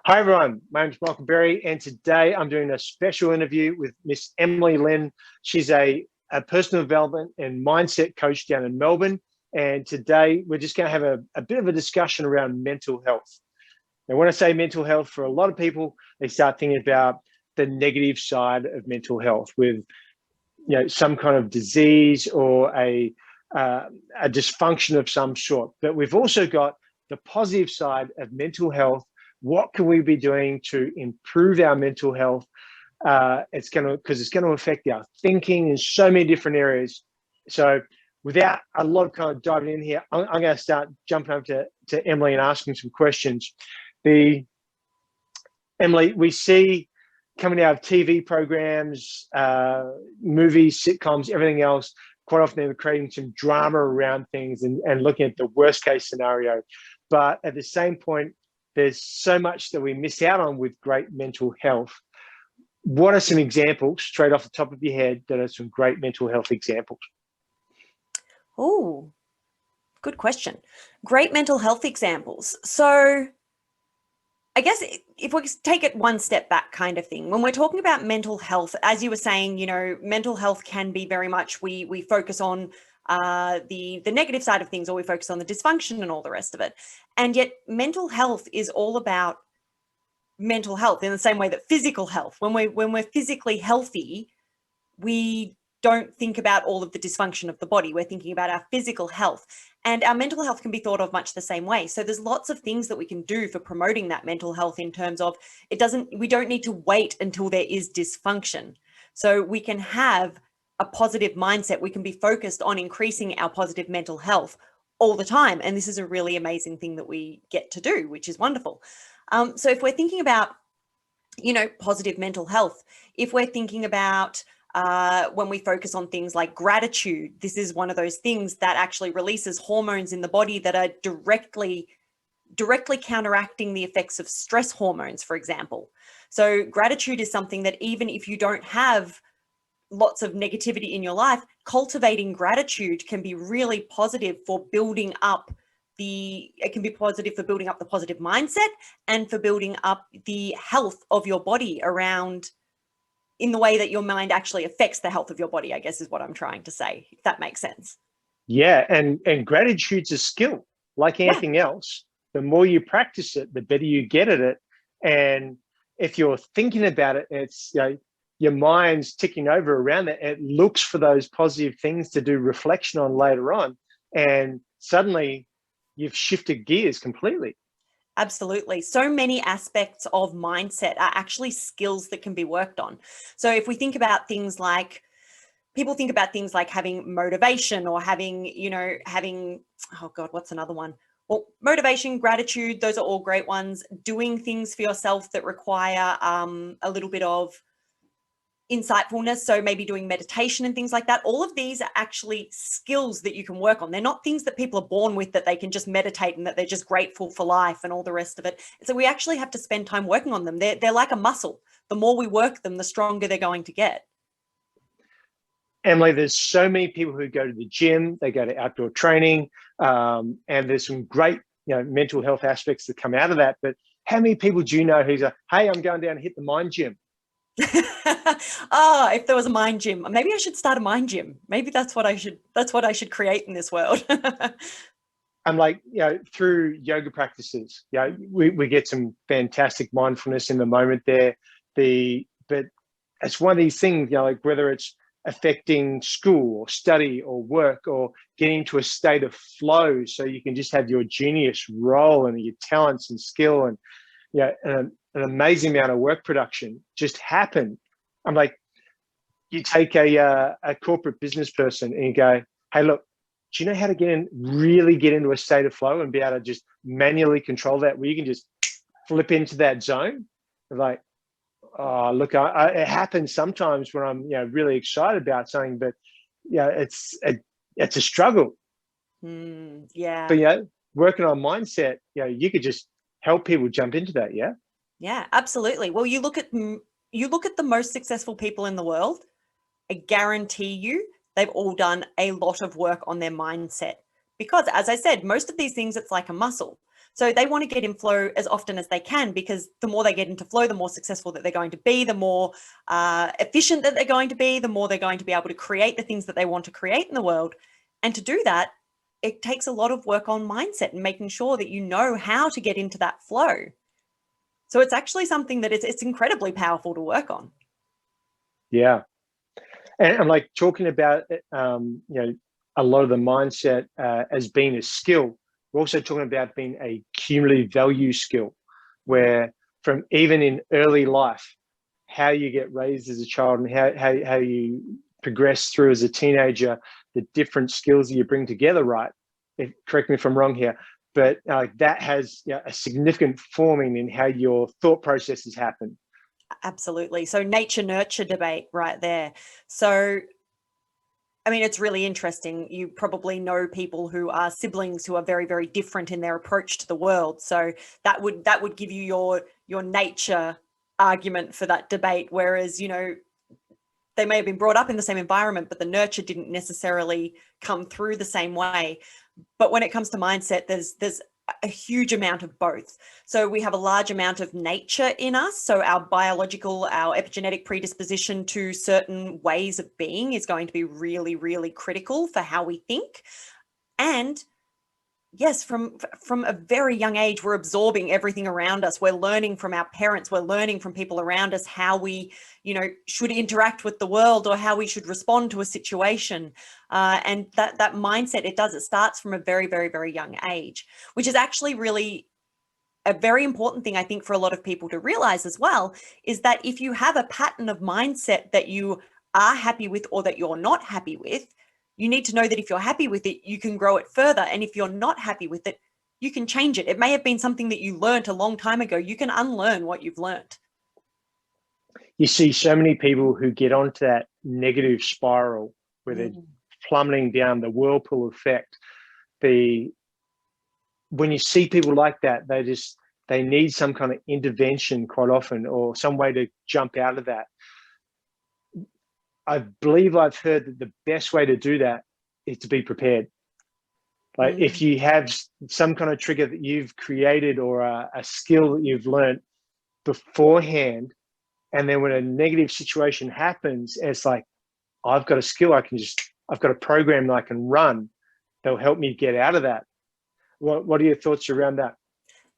Hi everyone, my name is Michael Berry, and today I'm doing a special interview with Miss Emily Lynne. She's a personal development and mindset coach down in Melbourne, and today we're just going to have a bit of a discussion around mental health. Now, when I say mental health, for a lot of people, they start thinking about the negative side of mental health with some kind of disease or a dysfunction of some sort. But we've also got the positive side of mental health. What can we be doing to improve our mental health? It's going to affect our thinking in so many different areas. So without a lot of kind of diving in here, I'm going to start jumping over to Emily and asking some questions. Emily, we see coming out of TV programs, movies, sitcoms, everything else, quite often they're creating some drama around things and looking at the worst case scenario. But at the same point, there's so much that we miss out on with great mental health. What are some examples, straight off the top of your head, that are some great mental health examples? Oh, good question. Great mental health examples. So I guess if we take it one step back kind of thing, when we're talking about mental health, as you were saying, mental health can be very much, we focus on the negative side of things, or we focus on the dysfunction and all the rest of it. And yet mental health is all about mental health in the same way that physical health. When we're physically healthy, we don't think about all of the dysfunction of the body. We're thinking about our physical health, and our mental health can be thought of much the same way. So there's lots of things that we can do for promoting that mental health in terms of we don't need to wait until there is dysfunction. So we can have a positive mindset. We can be focused on increasing our positive mental health all the time. And this is a really amazing thing that we get to do, which is wonderful. So if we're thinking about, positive mental health, if we're thinking about when we focus on things like gratitude, this is one of those things that actually releases hormones in the body that are directly counteracting the effects of stress hormones, for example. So gratitude is something that even if you don't have lots of negativity in your life, cultivating gratitude can be really positive for building up the positive mindset and for building up the health of your body around in the way that your mind actually affects the health of your body, I guess is what I'm trying to say, if that makes sense. Yeah, and gratitude's a skill. Like anything else, the more you practice it, the better you get at it. And if you're thinking about it, it's your mind's ticking over around it. It looks for those positive things to do reflection on later on, and suddenly you've shifted gears completely. Absolutely. So many aspects of mindset are actually skills that can be worked on. So if we think about things like, people think about things like having motivation or having, oh God, what's another one? Well, motivation, gratitude, those are all great ones. Doing things for yourself that require a little bit of insightfulness, so maybe doing meditation and things like that. All of these are actually skills that you can work on. They're not things that people are born with, that they can just meditate and that they're just grateful for life and all the rest of it. So we actually have to spend time working on them. They're like a muscle. The more we work them, the stronger they're going to get. Emily, there's so many people who go to the gym, they go to outdoor training, and there's some great mental health aspects that come out of that. But how many people do you know who's hey, I'm going down to hit the mind gym? If there was a mind gym, maybe I should start a mind gym. Maybe that's what I should create in this world. I'm like, through yoga practices, we get some fantastic mindfulness in the moment there. But it's one of these things, like whether it's affecting school or study or work or getting to a state of flow so you can just have your genius roll and your talents and skill and an amazing amount of work production just happen. I'm like, you take a corporate business person and you go, hey, look, do you know how to really get into a state of flow and be able to just manually control that, where you can just flip into that zone? Like, oh, look, it happens sometimes when I'm really excited about something, but it's a struggle. Yeah. But working on mindset, you could just help people jump into that. Yeah, absolutely. Well, you look at the most successful people in the world, I guarantee you they've all done a lot of work on their mindset, because as I said, most of these things, it's like a muscle. So they want to get in flow as often as they can, because the more they get into flow, the more successful that they're going to be, the more efficient that they're going to be, the more they're going to be able to create the things that they want to create in the world. And to do that, it takes a lot of work on mindset and making sure that you know how to get into that flow. So it's actually something that it's incredibly powerful to work on. Yeah. And like talking about, a lot of the mindset as being a skill, we're also talking about being a cumulative value skill, where from even in early life, how you get raised as a child and how you progress through as a teenager, the different skills that you bring together, right? Correct me if I'm wrong here, but that has a significant forming in how your thought processes happen. Absolutely. So nature nurture debate right there. So I mean, it's really interesting. You probably know people who are siblings who are very, very different in their approach to the world. So that would give you your nature argument for that debate. Whereas, they may have been brought up in the same environment, but the nurture didn't necessarily come through the same way. But when it comes to mindset, there's a huge amount of both. So we have a large amount of nature in us. So our biological, our epigenetic predisposition to certain ways of being is going to be really, really critical for how we think. And yes, from a very young age, we're absorbing everything around us. We're learning from our parents. We're learning from people around us how we, should interact with the world or how we should respond to a situation. And that mindset, it starts from a very, very, very young age, which is actually really a very important thing, I think, for a lot of people to realize as well, is that if you have a pattern of mindset that you are happy with or that you're not happy with, you need to know that if you're happy with it, you can grow it further. And if you're not happy with it, you can change it. It may have been something that you learned a long time ago. You can unlearn what you've learned. You see so many people who get onto that negative spiral where they're plummeting down the whirlpool effect. When you see people like that, they need some kind of intervention quite often, or some way to jump out of that. I believe I've heard that the best way to do that is to be prepared. Like if you have some kind of trigger that you've created or a skill that you've learned beforehand, and then when a negative situation happens, it's like, I've got a skill, I've got a program that I can run that'll help me get out of that. What are your thoughts around that?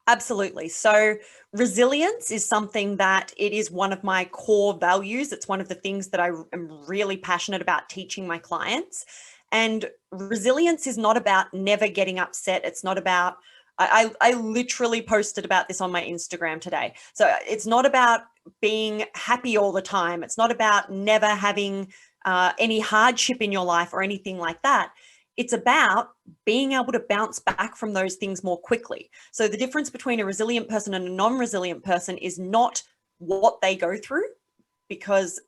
Absolutely. So resilience is something that it is one of my core values. It's one of the things that I am really passionate about teaching my clients. And resilience is not about never getting upset. It's not about, I literally posted about this on my Instagram today. So it's not about being happy all the time. It's not about never having any hardship in your life or anything like that. It's about being able to bounce back from those things more quickly. So the difference between a resilient person and a non-resilient person is not what they go through, because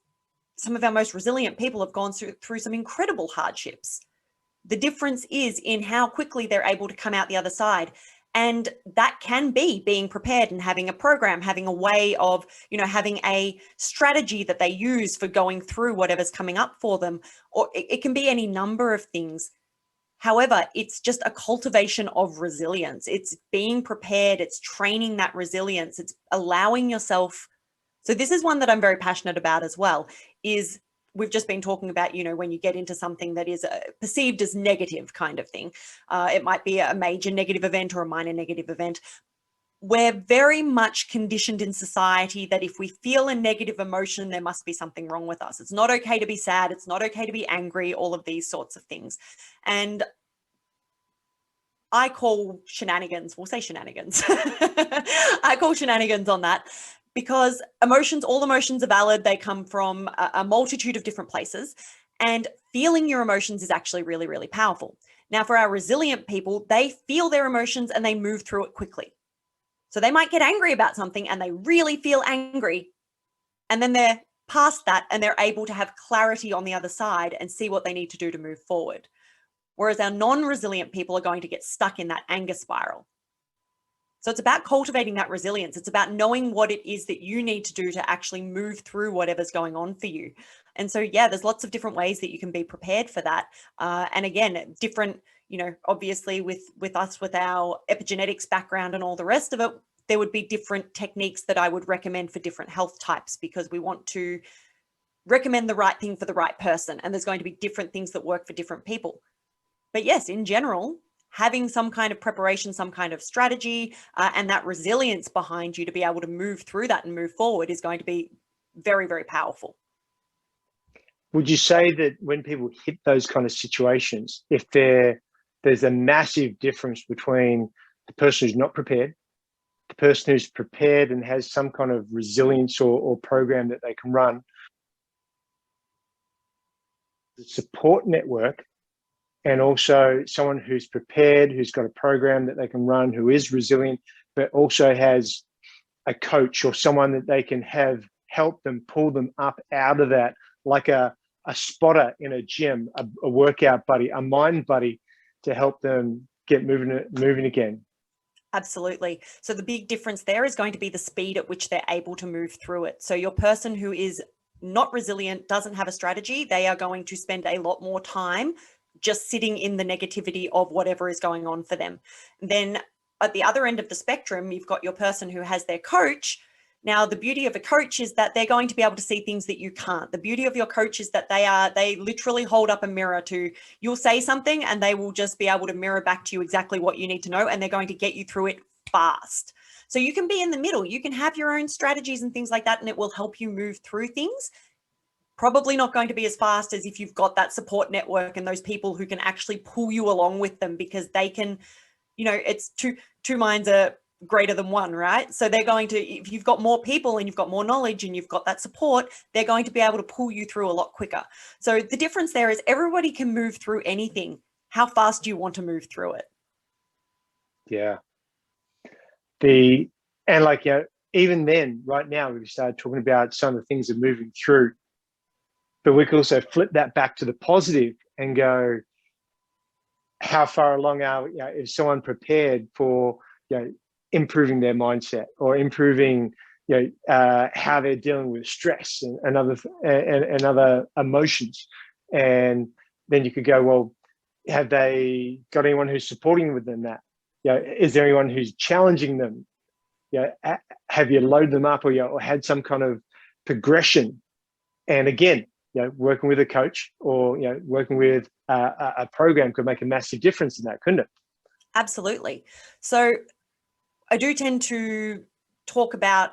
some of our most resilient people have gone through some incredible hardships. The difference is in how quickly they're able to come out the other side. And that can be being prepared and having a program, having a way of, having a strategy that they use for going through whatever's coming up for them. Or it can be any number of things. However, it's just a cultivation of resilience. It's being prepared. It's training that resilience. It's allowing yourself. So this is one that I'm very passionate about as well, is we've just been talking about, when you get into something that is perceived as negative kind of thing. It might be a major negative event or a minor negative event. We're very much conditioned in society that if we feel a negative emotion, there must be something wrong with us. It's not okay to be sad. It's not okay to be angry, all of these sorts of things. And I call shenanigans, we'll say shenanigans. I call shenanigans on that, because all emotions are valid. They come from a multitude of different places, and feeling your emotions is actually really, really powerful. Now, for our resilient people, they feel their emotions and they move through it quickly. So they might get angry about something and they really feel angry, and then they're past that and they're able to have clarity on the other side and see what they need to do to move forward. Whereas our non-resilient people are going to get stuck in that anger spiral. So it's about cultivating that resilience. It's about knowing what it is that you need to do to actually move through whatever's going on for you. And so, yeah, there's lots of different ways that you can be prepared for that. And again, different, obviously with us, with our epigenetics background and all the rest of it, there would be different techniques that I would recommend for different health types, because we want to recommend the right thing for the right person. And there's going to be different things that work for different people. But yes, in general, having some kind of preparation, some kind of strategy, and that resilience behind you to be able to move through that and move forward is going to be very, very powerful. Would you say that when people hit those kind of situations, if there's a massive difference between the person who's not prepared, the person who's prepared and has some kind of resilience or program that they can run, the support network, and also someone who's prepared, who's got a program that they can run, who is resilient, but also has a coach or someone that they can have help them, pull them up out of that, like a spotter in a gym, a workout buddy, a mind buddy, to help them get moving again. Absolutely. So the big difference there is going to be the speed at which they're able to move through it. So your person who is not resilient, doesn't have a strategy, they are going to spend a lot more time just sitting in the negativity of whatever is going on for them. Then at the other end of the spectrum, you've got your person who has their coach. Now, the beauty of a coach is that they're going to be able to see things that you can't. The beauty of your coach is that they literally hold up a mirror to, you'll say something and they will just be able to mirror back to you exactly what you need to know, and they're going to get you through it fast. So you can be in the middle. You can have your own strategies and things like that, and it will help you move through things. Probably not going to be as fast as if you've got that support network and those people who can actually pull you along with them, because they can, it's two minds are greater than one, right? So they're going to, if you've got more people and you've got more knowledge and you've got that support, they're going to be able to pull you through a lot quicker. So the difference there is everybody can move through anything. How fast do you want to move through it? Yeah. Even then, right now, we've started talking about some of the things that are moving through, but we can also flip that back to the positive and go, how far along are we? Is someone prepared for improving their mindset, or improving how they're dealing with stress and other emotions? And then you could go, well, have they got anyone who's supporting with them? That is there anyone who's challenging them? Have you loaded them up, or had some kind of progression? And again, working with a coach or working with a program could make a massive difference in that, couldn't it? Absolutely. So I do tend to talk about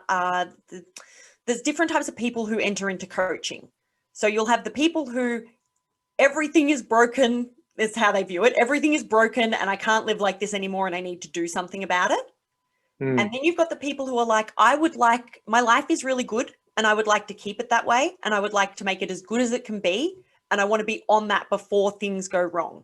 there's different types of people who enter into coaching. So you'll have the people who everything is broken. Is how they view it. Everything is broken and I can't live like this anymore and I need to do something about it. And then you've got the people who are like, my life is really good and I would like to keep it that way. And I would like to make it as good as it can be. And I want to be on that before things go wrong.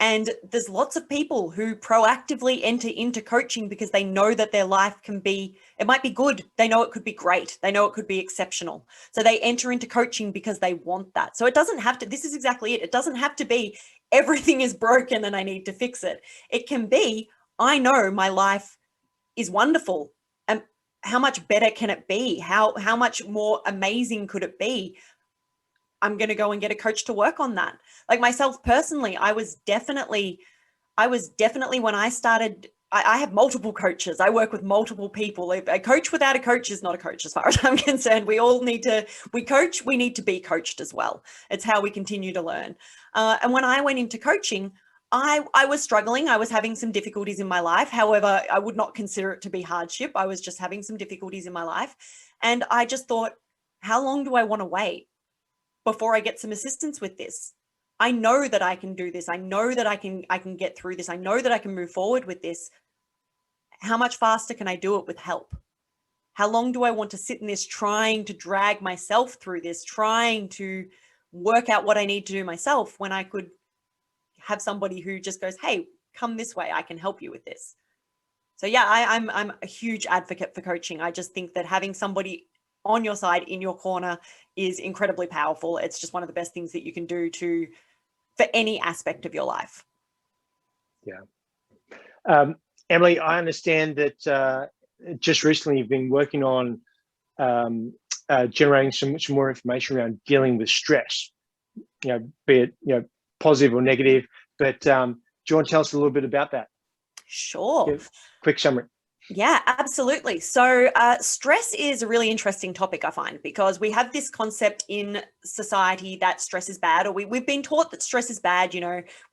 And there's lots of people who proactively enter into coaching because they know that their life it might be good. They know it could be great. They know it could be exceptional. So they enter into coaching because they want that. So it doesn't have to, this is exactly it. It doesn't have to be everything is broken and I need to fix it. It can be, I know my life is wonderful. And how much better can it be? How much more amazing could it be? I'm going to go and get a coach to work on that. Like myself personally, I was definitely when I started, I have multiple coaches. I work with multiple people. A coach without a coach is not a coach as far as I'm concerned. We need to be coached as well. It's how we continue to learn. And when I went into coaching, I was struggling. I was having some difficulties in my life. However, I would not consider it to be hardship. I was just having some difficulties in my life. And I just thought, how long do I want to wait before I get some assistance with this? I know that I can do this. I know that I can get through this. I know that I can move forward with this. How much faster can I do it with help? How long do I want to sit in this, trying to drag myself through this, trying to work out what I need to do myself, when I could have somebody who just goes, hey, come this way. I can help you with this. So yeah, I'm a huge advocate for coaching. I just think that having somebody on your side, in your corner, is incredibly powerful. It's just one of the best things that you can do for any aspect of your life. Yeah. Emily, I understand that just recently you've been working on generating some more information around dealing with stress, be it positive or negative, But do you want to tell us a little bit about that? Sure. Give a quick summary. Yeah, absolutely. So stress is a really interesting topic, I find, because we have this concept in society that stress is bad, or we've been taught that stress is bad.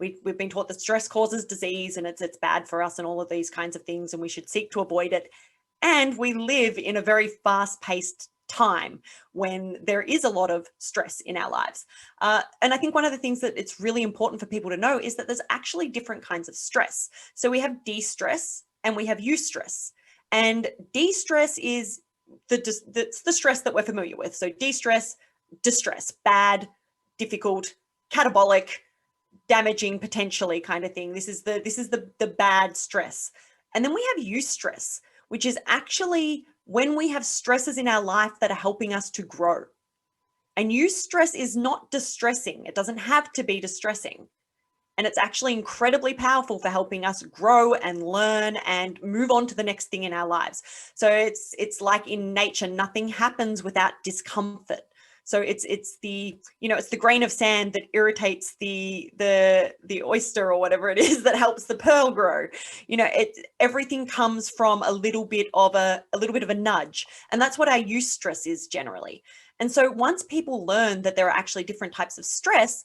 We've been taught that stress causes disease and it's bad for us and all of these kinds of things, and we should seek to avoid it. And we live in a very fast-paced time when there is a lot of stress in our lives. And I think one of the things that it's really important for people to know is that there's actually different kinds of stress. So we have de-stress and we have eustress. And de-stress is the stress that we're familiar with. So de-stress, distress, bad, difficult, catabolic, damaging potentially kind of thing. This is the bad stress. And then we have eustress, which is actually when we have stresses in our life that are helping us to grow. And eustress is not distressing. It doesn't have to be distressing. And it's actually incredibly powerful for helping us grow and learn and move on to the next thing in our lives. So it's like in nature, nothing happens without discomfort. So it's the grain of sand that irritates the oyster or whatever it is that helps the pearl grow. Everything comes from a little bit of a nudge, and that's what our eustress is generally. And so once people learn that there are actually different types of stress,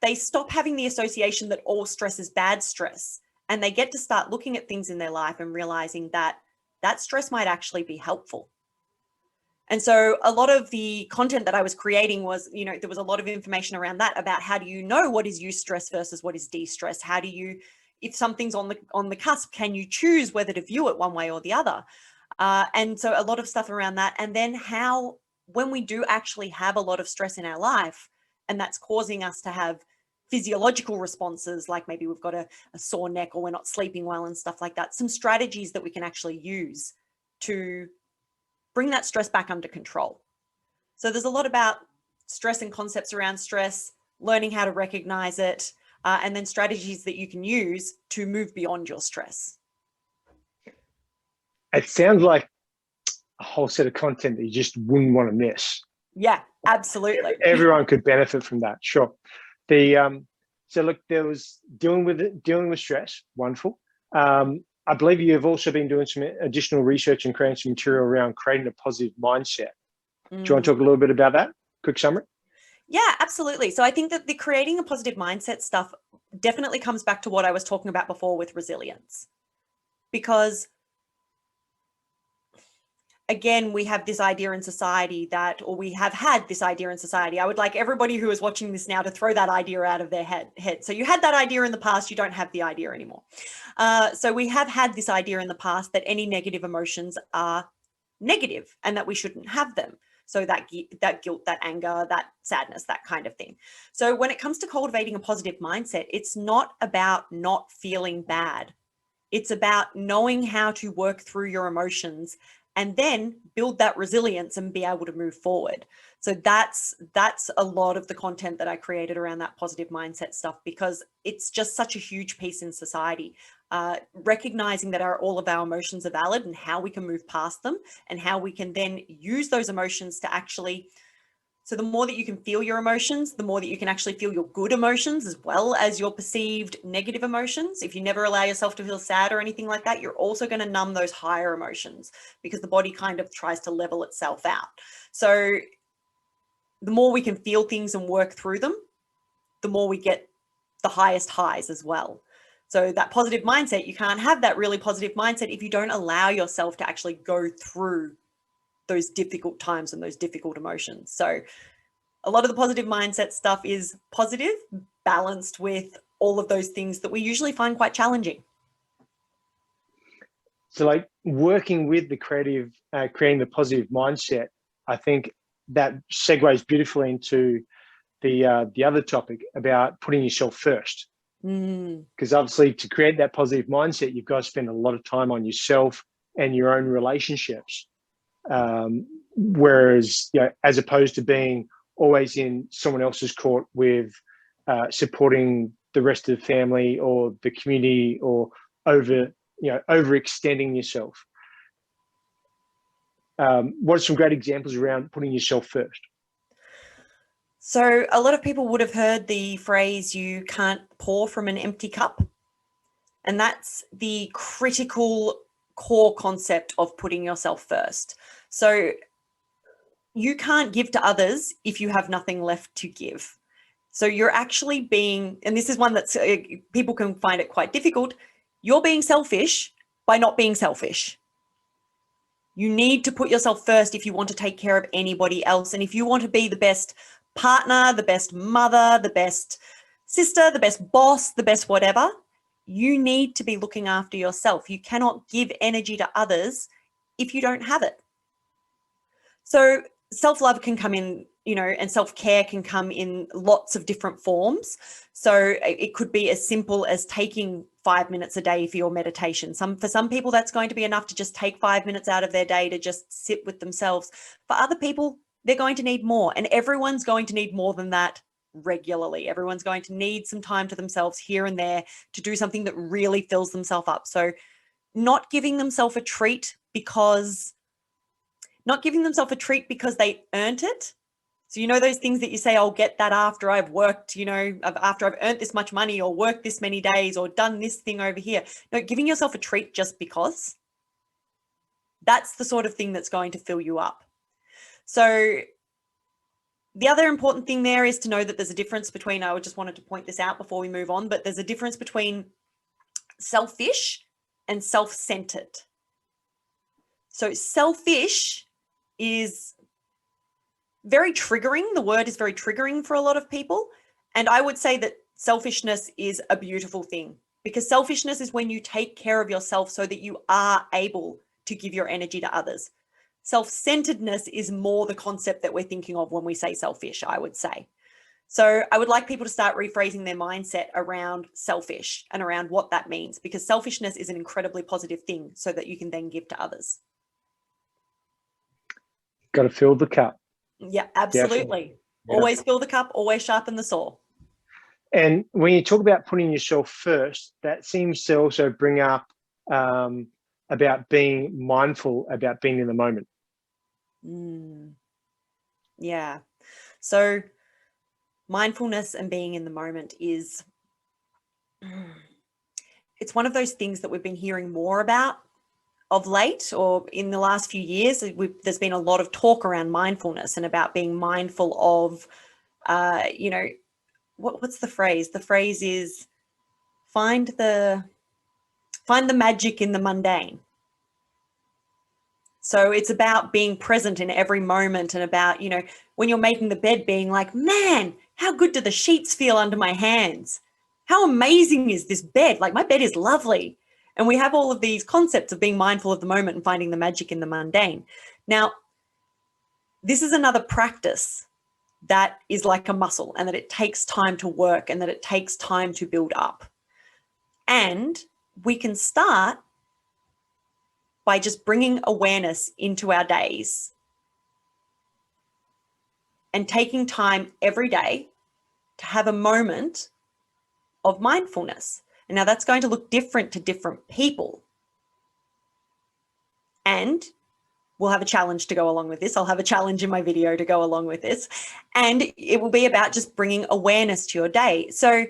they stop having the association that all stress is bad stress, and they get to start looking at things in their life and realizing that that stress might actually be helpful. And so a lot of the content that I was creating was, there was a lot of information around that about how do you know what is eustress versus what is de-stress? How do you, if something's on the cusp, can you choose whether to view it one way or the other? And so a lot of stuff around that. And then how, when we do actually have a lot of stress in our life, and that's causing us to have physiological responses, like maybe we've got a sore neck or we're not sleeping well and stuff like that, some strategies that we can actually use to bring that stress back under control. So there's a lot about stress and concepts around stress, learning how to recognize it, and then strategies that you can use to move beyond your stress. It sounds like a whole set of content that you just wouldn't want to miss. Yeah, absolutely. Everyone could benefit from that. Sure. So look, there was dealing with stress. Wonderful. I believe you have also been doing some additional research and creating some material around creating a positive mindset. Do you want to talk a little bit about that? Quick summary. Yeah, absolutely. So I think that the creating a positive mindset stuff definitely comes back to what I was talking about before with resilience, because again, we have this idea in society that, or we have had this idea in society. I would like everybody who is watching this now to throw that idea out of their head. So you had that idea in the past, you don't have the idea anymore. So we have had this idea in the past that any negative emotions are negative and that we shouldn't have them. So that guilt, that anger, that sadness, that kind of thing. So when it comes to cultivating a positive mindset, it's not about not feeling bad. It's about knowing how to work through your emotions and then build that resilience and be able to move forward. So that's a lot of the content that I created around that positive mindset stuff, because it's just such a huge piece in society. Recognizing that all of our emotions are valid and how we can move past them and how we can then use those emotions to actually, so the more that you can feel your emotions, the more that you can actually feel your good emotions as well as your perceived negative emotions. If you never allow yourself to feel sad or anything like that, you're also going to numb those higher emotions because the body kind of tries to level itself out. So the more we can feel things and work through them, the more we get the highest highs as well. So that positive mindset, you can't have that really positive mindset if you don't allow yourself to actually go through those difficult times and those difficult emotions. So a lot of the positive mindset stuff is positive, balanced with all of those things that we usually find quite challenging. So like working with the creating the positive mindset, I think that segues beautifully into the other topic about putting yourself first. Because obviously to create that positive mindset, you've got to spend a lot of time on yourself and your own relationships. Whereas, as opposed to being always in someone else's court with supporting the rest of the family or the community, or overextending yourself. What are some great examples around putting yourself first? So a lot of people would have heard the phrase, you can't pour from an empty cup. And that's the critical core concept of putting yourself first. So you can't give to others if you have nothing left to give. So you're actually being, and this is one that's people can find it quite difficult, you're being selfish by not being selfish. You need to put yourself first if you want to take care of anybody else. And if you want to be the best partner, the best mother, the best sister, the best boss, the best whatever, you need to be looking after yourself. You cannot give energy to others if you don't have it. So self-love can come in, and self-care can come in lots of different forms. So it could be as simple as taking 5 minutes a day for your meditation. For some people, that's going to be enough to just take 5 minutes out of their day to just sit with themselves. For other people, they're going to need more, and everyone's going to need more than that regularly. Everyone's going to need some time to themselves here and there to do something that really fills themselves up. So not giving themselves a treat because they earned it. So, those things that you say, I'll get that after I've worked, after I've earned this much money or worked this many days or done this thing over here. No, giving yourself a treat just because, that's the sort of thing that's going to fill you up. So the other important thing there is to know that there's a difference between, I just wanted to point this out before we move on, but there's a difference between selfish and self-centered. So selfish is very triggering. The word is very triggering for a lot of people. And I would say that selfishness is a beautiful thing, because selfishness is when you take care of yourself so that you are able to give your energy to others. Self-centeredness is more the concept that we're thinking of when we say selfish, I would say. So I would like people to start rephrasing their mindset around selfish and around what that means, because selfishness is an incredibly positive thing so that you can then give to others. Got to fill the cup. Yeah, absolutely. Yeah. Always fill the cup, always sharpen the saw. And when you talk about putting yourself first, that seems to also bring up about being mindful, about being in the moment. Yeah. So mindfulness and being in the moment it's one of those things that we've been hearing more about of late, or in the last few years. There's been a lot of talk around mindfulness and about being mindful of, what's the phrase? The phrase is find the magic in the mundane. So it's about being present in every moment, and about, when you're making the bed, being like, man, how good do the sheets feel under my hands? How amazing is this bed? Like, my bed is lovely. And we have all of these concepts of being mindful of the moment and finding the magic in the mundane. Now, this is another practice that is like a muscle, and that it takes time to work, and that it takes time to build up. And we can start by just bringing awareness into our days and taking time every day to have a moment of mindfulness. And now that's going to look different to different people. And we'll have a challenge to go along with this. I'll have a challenge in my video to go along with this. And it will be about just bringing awareness to your day. So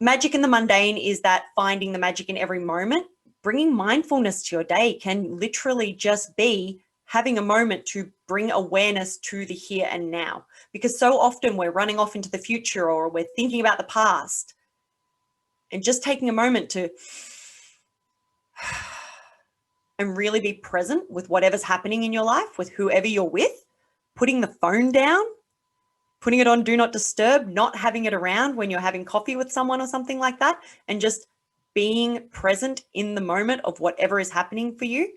magic in the mundane is that finding the magic in every moment. Bringing mindfulness to your day can literally just be having a moment to bring awareness to the here and now. Because so often we're running off into the future, or we're thinking about the past. And just taking a moment to and really be present with whatever's happening in your life, with whoever you're with, putting the phone down, putting it on do not disturb, not having it around when you're having coffee with someone or something like that, and just being present in the moment of whatever is happening for you.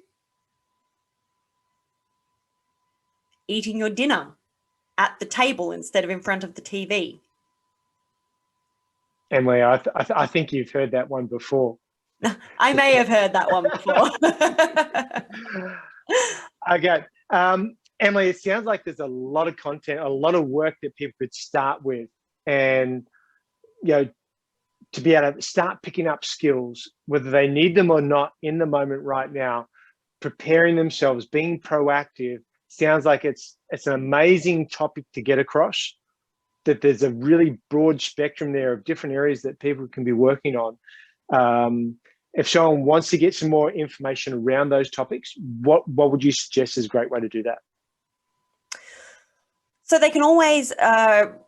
Eating your dinner at the table instead of in front of the TV. Emily, I think you've heard that one before. I may have heard that one before. Okay. Emily, it sounds like there's a lot of content, a lot of work that people could start with, and, to be able to start picking up skills, whether they need them or not in the moment right now, preparing themselves, being proactive. Sounds like it's an amazing topic to get across. that there's a really broad spectrum there of different areas that people can be working on. If someone wants to get some more information around those topics, what would you suggest is a great way to do that? So they can always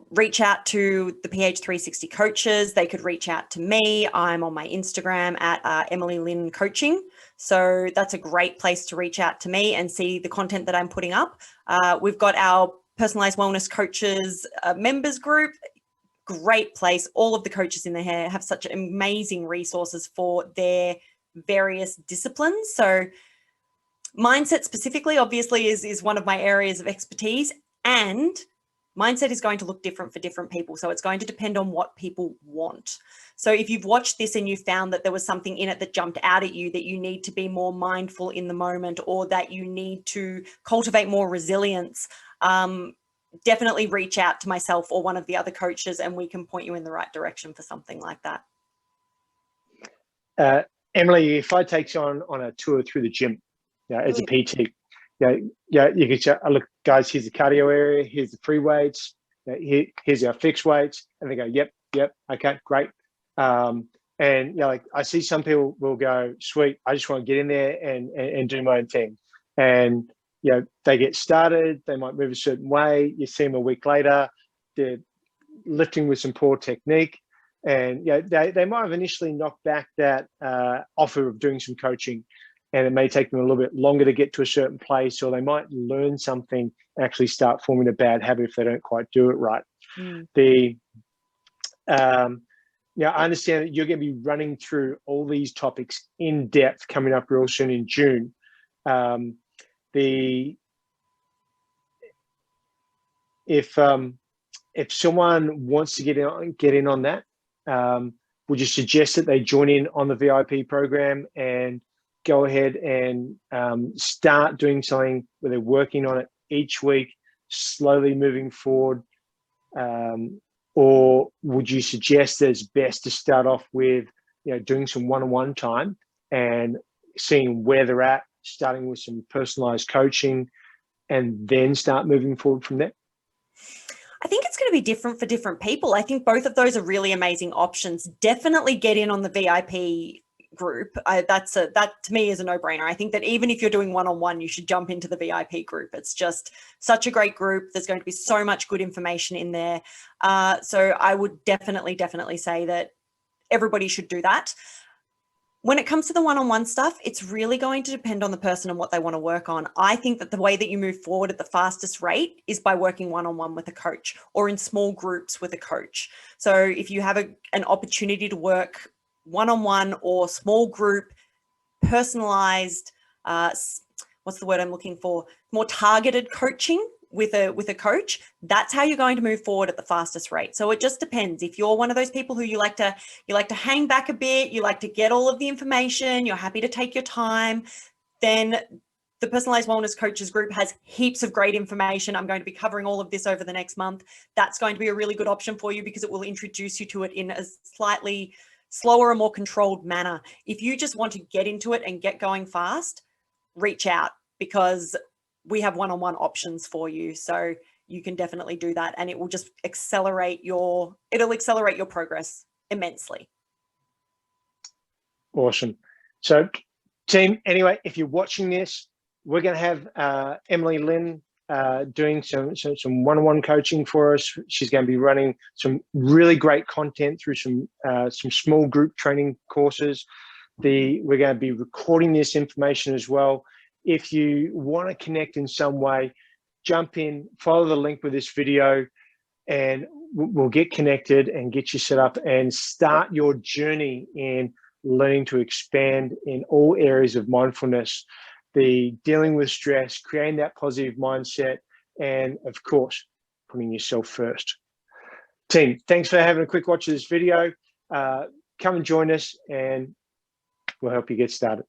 reach out to the PH360 coaches. They could reach out to me. I'm on my Instagram at Emily Lynne Coaching. So that's a great place to reach out to me and see the content that I'm putting up. We've got our Personalized Wellness Coaches members group. Great place. All of the coaches in there have such amazing resources for their various disciplines. So mindset specifically, obviously, is one of my areas of expertise. And mindset is going to look different for different people. So it's going to depend on what people want. So if you've watched this and you found that there was something in it that jumped out at you, that you need to be more mindful in the moment, or that you need to cultivate more resilience, definitely reach out to myself or one of the other coaches, and we can point you in the right direction for something like that. Emily, if I take you on a tour through the gym, as a PT, you can say, look, guys, here's the cardio area, here's the free weights, here's our fixed weights, and they go, yep, okay, great. And like I see some people will go, sweet, I just want to get in there and do my own thing. And they get started, they might move a certain way, you see them a week later, they're lifting with some poor technique, and they might have initially knocked back that offer of doing some coaching, and it may take them a little bit longer to get to a certain place, or they might learn something and actually start forming a bad habit if they don't quite do it right. I understand that you're going to be running through all these topics in depth coming up real soon in June. If someone wants to get in on that, would you suggest that they join in on the VIP program and go ahead and start doing something where they're working on it each week, slowly moving forward? Or would you suggest that it's best to start off with doing some one-on-one time and seeing where they're at, starting with some personalized coaching, and then start moving forward from there? I think it's going to be different for different people. I think both of those are really amazing options. Definitely get in on the VIP group. That to me is a no-brainer. I think that even if you're doing one-on-one, you should jump into the VIP group. It's just such a great group. There's going to be so much good information in there. So I would definitely say that everybody should do that. When it comes to the one-on-one stuff, it's really going to depend on the person and what they want to work on. I think that the way that you move forward at the fastest rate is by working one-on-one with a coach or in small groups with a coach. So if you have an opportunity to work one-on-one or small group, personalized, what's the word I'm looking for? More targeted coaching with a coach, that's how you're going to move forward at the fastest rate. So it just depends. If you're one of those people who you like to hang back a bit, you like to get all of the information, you're happy to take your time, then the Personalized Wellness Coaches group has heaps of great information. I'm going to be covering all of this over the next month. That's going to be a really good option for you because it will introduce you to it in a slightly slower and more controlled manner. If you just want to get into it and get going fast, reach out, because we have one-on-one options for you. So you can definitely do that, and it will just accelerate your progress immensely. Awesome. So team, anyway, if you're watching this, we're going to have Emily Lynne doing some one-on-one coaching for us. She's going to be running some really great content through some small group training courses. We're going to be recording this information as well. If you want to connect in some way, jump in, follow the link with this video, and we'll get connected and get you set up and start your journey in learning to expand in all areas of mindfulness, the dealing with stress, creating that positive mindset, and of course, putting yourself first. Team, thanks for having a quick watch of this video. Come and join us and we'll help you get started.